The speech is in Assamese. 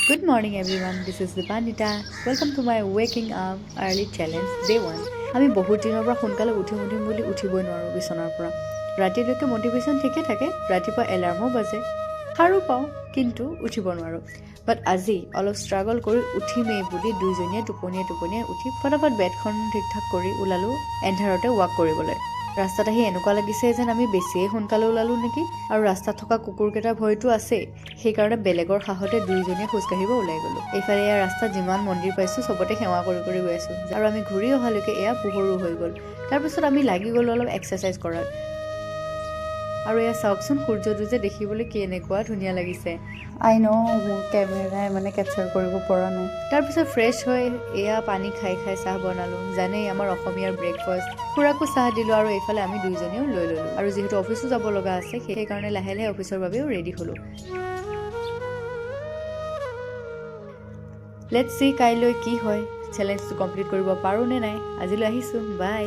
Good morning everyone, this is Dipandita. Welcome to my waking up early challenge day 1. আমি বহুত দিনৰ পৰা সোনকালে উঠিম বুলি উঠিবই নোৱাৰোঁ বিছনাৰ পৰা। ৰাতিলৈকে মটিভেশ্যন ঠিকে থাকে, ৰাতিপুৱা এলাৰ্মো বাজে, সাৰো পাওঁ কিন্তু উঠিব নোৱাৰোঁ। বাট আজি অলপ ষ্ট্ৰাগল কৰি উঠিমেই বুলি দুইজনীয়ে টোপনিয়াই উঠি ফটাফট বেডখন ঠিক ঠাক কৰি ওলালোঁ এন্ধাৰতে ৱাক কৰিবলৈ। ৰাস্তাত আহি এনেকুৱা লাগিছে যেন আমি বেছিয়ে সোনকালে ওলালোঁ নেকি, আৰু ৰাস্তাত থকা কুকুৰকেইটাৰ ভয়টো আছেই, সেইকাৰণে বেলেগৰ সাহতে দুইজনীয়ে খোজকাঢ়িব ওলাই গ'লোঁ। এইফালে এয়া ৰাস্তাত যিমান মন্দিৰ পাইছোঁ চবতে সেৱা কৰি গৈ আছোঁ, আৰু আমি ঘূৰি অহালৈকে এয়া পোহৰো হৈ গ'ল। তাৰপিছত আমি লাগি গ'লোঁ অলপ এক্সাৰচাইজ কৰাত। আৰু এয়া চাওকচোন সূৰ্যটো যে দেখিবলৈ কি এনেকুৱা ধুনীয়া লাগিছে। আই ন' মোৰ কেমেৰাই কেপচাৰ কৰিব পৰা নাই। তাৰপিছত ফ্ৰেছ হৈ এয়া পানী খাই চাহ বনালোঁ, জানেই আমাৰ অসমীয়াৰ ব্ৰেকফাষ্ট। খুৰাকো চাহ দিলোঁ আৰু এইফালে আমি দুইজনীও লৈ ল'লোঁ। আৰু যিহেতু অফিচো যাব লগা আছে সেইকাৰণে লাহে লাহে অফিচৰ বাবেও ৰেডি হ'লোঁ। লেটছ চি কাইলৈ কি হয়, চেলেঞ্জটো কমপ্লিট কৰিব পাৰোঁ নে নাই। আজিলৈ আহিছোঁ, বাই।